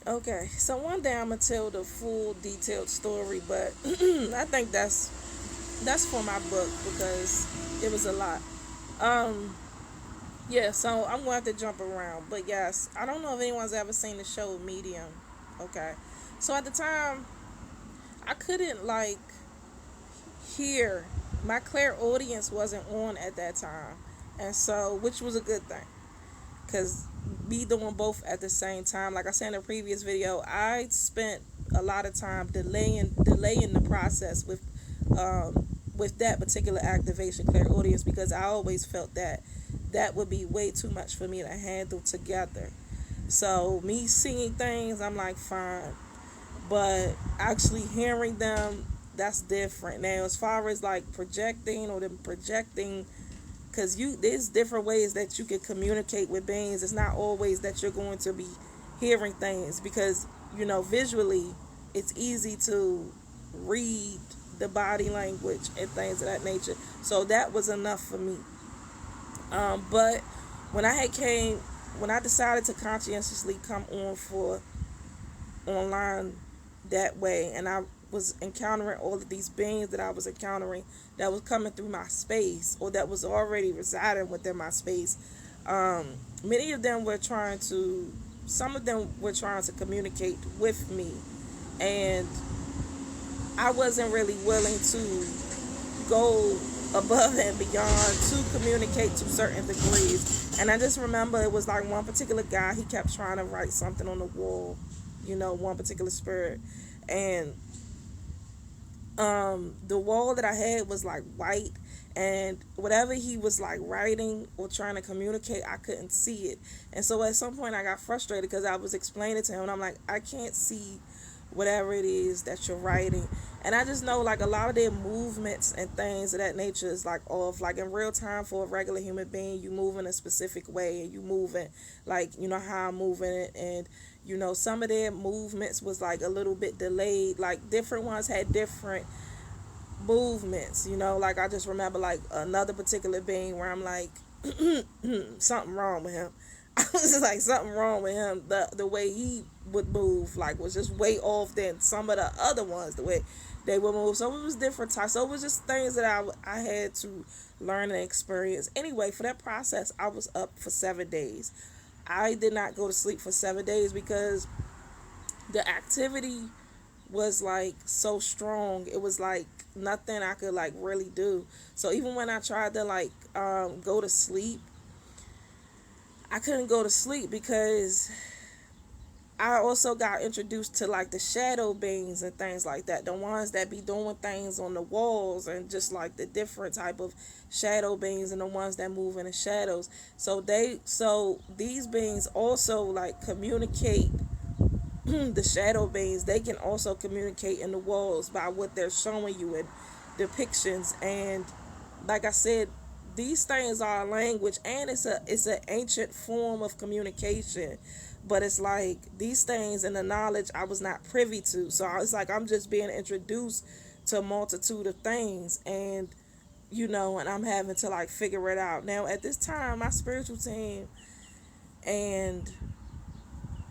Okay, so one day I'm gonna tell the full detailed story, but I think that's for my book because it was a lot. Um, yeah, so I'm going to have to jump around, but yes, I don't know if anyone's ever seen the show Medium. Okay, so at the time I couldn't like hear, my clairaudience wasn't on at that time, and so which was a good thing because me doing both at the same time, like I said in the previous video, I spent a lot of time delaying the process with that particular activation clairaudience because I always felt that that would be way too much for me to handle together. So me seeing things, I'm like fine, but actually hearing them, that's different. Now as far as like projecting or them projecting, because you there's different ways that you can communicate with beings. It's not always that you're going to be hearing things because visually it's easy to read the body language and things of that nature. So that was enough for me. But when I had came when I decided to conscientiously come on for online that way, and I was encountering all of these beings that I was encountering that was coming through my space or that was already residing within my space. Many of them were trying to, some of them were trying to communicate with me, and I wasn't really willing to go above and beyond to communicate to certain degrees. And I just remember it was like one particular guy, he kept trying to write something on the wall, one particular spirit. And the wall that I had was like white, and whatever he was like writing or trying to communicate, I couldn't see it. And so at some point I got frustrated because I was explaining to him and I'm like, I can't see whatever it is that you're writing. And I just know like a lot of their movements and things of that nature is like off. Like in real time for a regular human being, you move in a specific way and you moving like how I'm moving it. And some of their movements was like a little bit delayed. Like different ones had different movements, like I just remember like another particular being where I'm like something wrong with him. I was just like something wrong with him. The way he would move like was just way off than some of the other ones, the way they would move. So it was different types. So it was just things that I had to learn and experience. Anyway, for that process I was up for 7 days. I did not go to sleep for 7 days because the activity was like so strong. It was like nothing I could like really do. So even when I tried to like go to sleep, I couldn't go to sleep because I also got introduced to like the shadow beings and things like that. The ones that be doing things on the walls and just like the different type of shadow beings and the ones that move in the shadows. So these beings also like communicate the shadow beings. They can also communicate in the walls by what they're showing you in depictions. And like I said, these things are a language, and it's an ancient form of communication. But it's like these things and the knowledge I was not privy to. So it's like I'm just being introduced to a multitude of things, and I'm having to like figure it out. Now at this time, my spiritual team and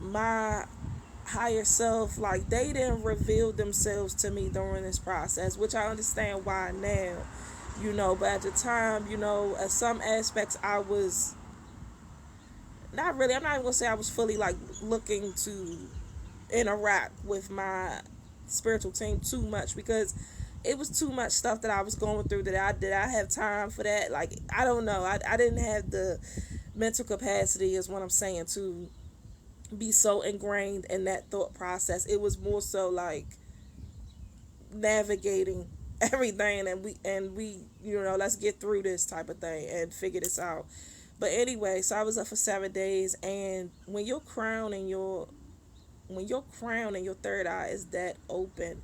my higher self, like they didn't reveal themselves to me during this process, which I understand why now, but at the time, at some aspects I was not really, I'm not even gonna say I was fully like looking to interact with my spiritual team too much because it was too much stuff that I was going through that I have time for that. Like I don't know, I didn't have the mental capacity is what I'm saying to be so ingrained in that thought process. It was more so like navigating everything, and we let's get through this type of thing and figure this out. But anyway, so I was up for 7 days, and when your crown and your third eye is that open,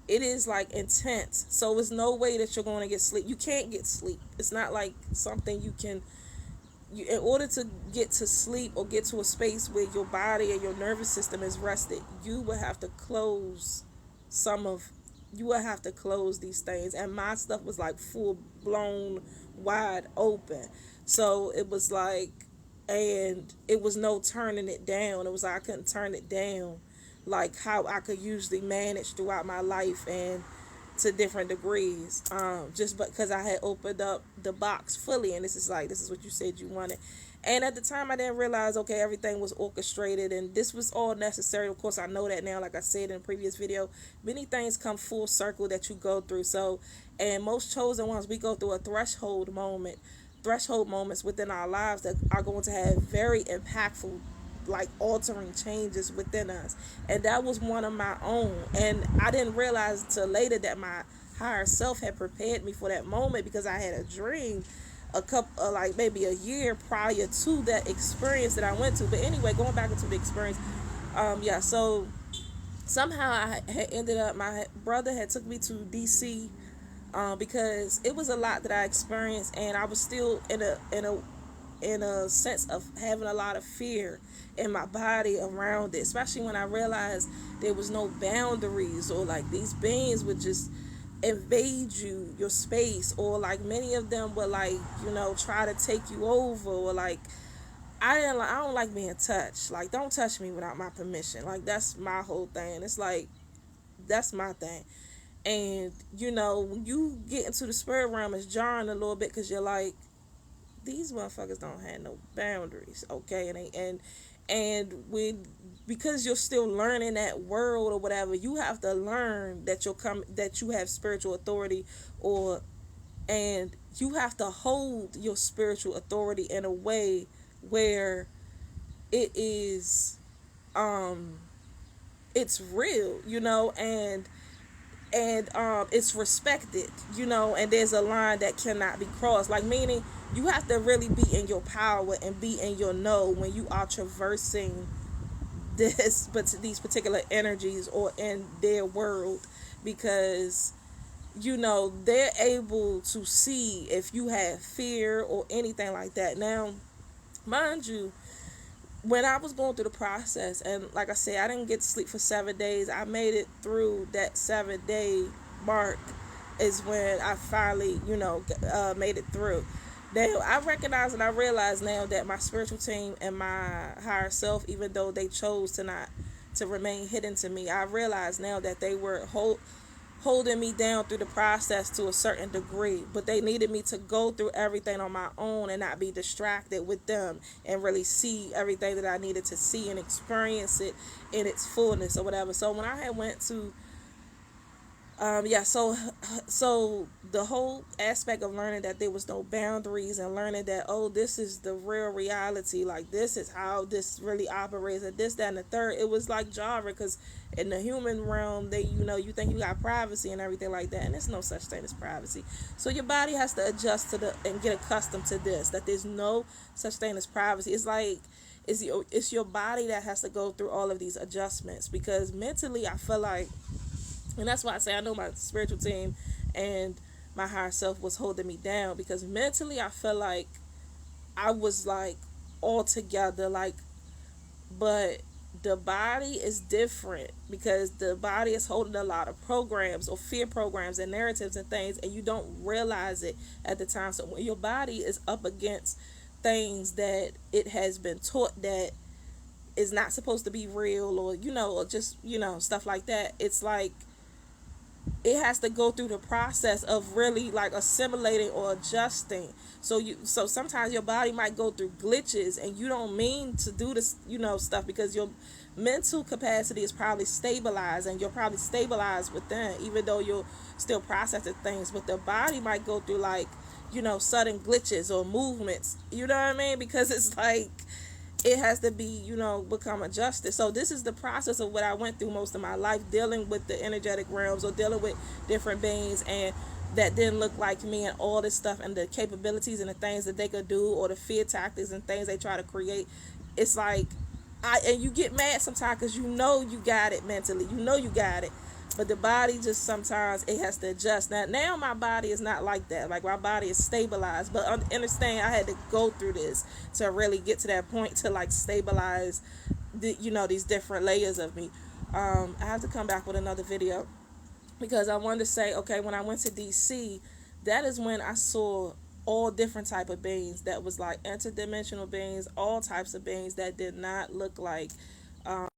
it is like intense. So there's no way that you're going to get sleep. You can't get sleep. It's not like something you can, in order to get to sleep or get to a space where your body and your nervous system is rested, some of you will have to close these things. And my stuff was like full blown wide open. So it was like, and it was no turning it down. It was like I couldn't turn it down. like how I could usually manage throughout my life and to different degrees, just because I had opened up the box fully, and this is like, this is what you said you wanted. And at the time I didn't realize, okay, everything was orchestrated and this was all necessary. Of course I know that now, like I said in a previous video, many things come full circle that you go through. So, and most chosen ones, we go through a threshold moments within our lives that are going to have very impactful, like altering changes within us. And that was one of my own, and I didn't realize until later that my higher self had prepared me for that moment, because I had a dream a couple like maybe a year prior to that experience that I went to. But anyway, going back into the experience, yeah, so somehow I had ended up, my brother had took me to DC, because it was a lot that I experienced, and I was still in a sense of having a lot of fear in my body around it, especially when I realized there was no boundaries, or like these beings would just invade your space, or like many of them would, like, try to take you over, or like I don't like being touched. Like, don't touch me without my permission. Like, that's my whole thing. It's like, that's my thing. And when you get into the spirit realm, it's jarring a little bit, because you're like, these motherfuckers don't have no boundaries, okay? And when, because you're still learning that world or whatever, you have to learn that you have spiritual authority, or and you have to hold your spiritual authority in a way where it is it's real, and it's respected, and there's a line that cannot be crossed, like, meaning you have to really be in your power and be in your know when you are traversing but these particular energies or in their world, because they're able to see if you have fear or anything like that. Now, mind you, when I was going through the process, and like I said, I didn't get to sleep for 7 days. I made it through that 7 day mark, is when I finally, made it through. Now, I recognize and I realize now that my spiritual team and my higher self, even though they chose to remain hidden to me, I realize now that they were holding me down through the process to a certain degree, but they needed me to go through everything on my own and not be distracted with them, and really see everything that I needed to see and experience it in its fullness or whatever. So when I had went to so the whole aspect of learning that there was no boundaries, and learning that, oh, this is the real reality, like this is how this really operates, and this, that, and the third, it was like jarring, because in the human realm, they, you think you got privacy and everything like that, and there's no such thing as privacy. So your body has to adjust to and get accustomed to this, that there's no such thing as privacy. It's like, it's your body that has to go through all of these adjustments, because mentally I feel like, and that's why I say I know my spiritual team and my higher self was holding me down, because mentally I felt like I was like all together, like, but the body is different, because the body is holding a lot of programs or fear programs and narratives and things, and you don't realize it at the time. So when your body is up against things that it has been taught that is not supposed to be real, or or just stuff like that, it's like it has to go through the process of really like assimilating or adjusting. So sometimes your body might go through glitches, and you don't mean to do this, stuff, because your mental capacity is probably stabilized, and you're probably stabilized within, even though you're still processing things, but the body might go through like, sudden glitches or movements, you know what I mean? Because it's like, it has to be, become adjusted. So this is the process of what I went through most of my life, dealing with the energetic realms, or dealing with different beings, and that didn't look like me, and all this stuff, and the capabilities and the things that they could do, or the fear tactics and things they try to create. It's like, and you get mad sometimes, because you got it mentally, you got it, but the body just sometimes it has to adjust. Now my body is not like that. Like, my body is stabilized, but understand I had to go through this to really get to that point, to like stabilize these different layers of me. I have to come back with another video, because I wanted to say, okay, when I went to DC, that is when I saw all different type of beings, that was like interdimensional beings, all types of beings that did not look like